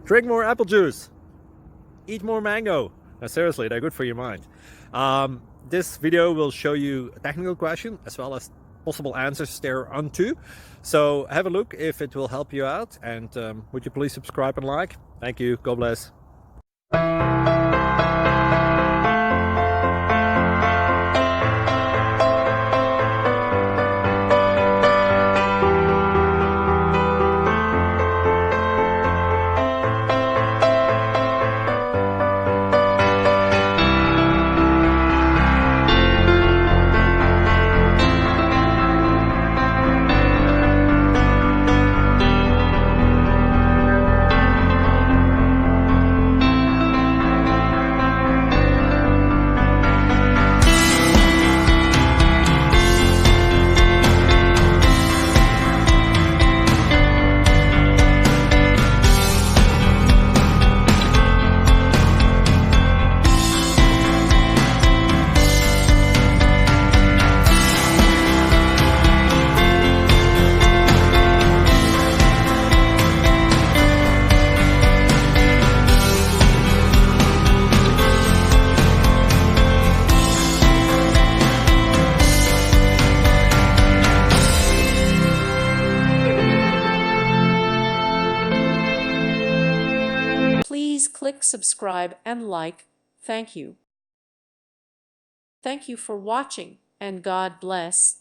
Drink more apple juice. Eat more mango. Now, seriously, they're good for your mind. This video will show you a technical question as well as possible answers thereunto. So have a look if it will help you out. And would you please subscribe and like? Thank you. God bless. Please click subscribe and like. Thank you. Thank you for watching, and God bless.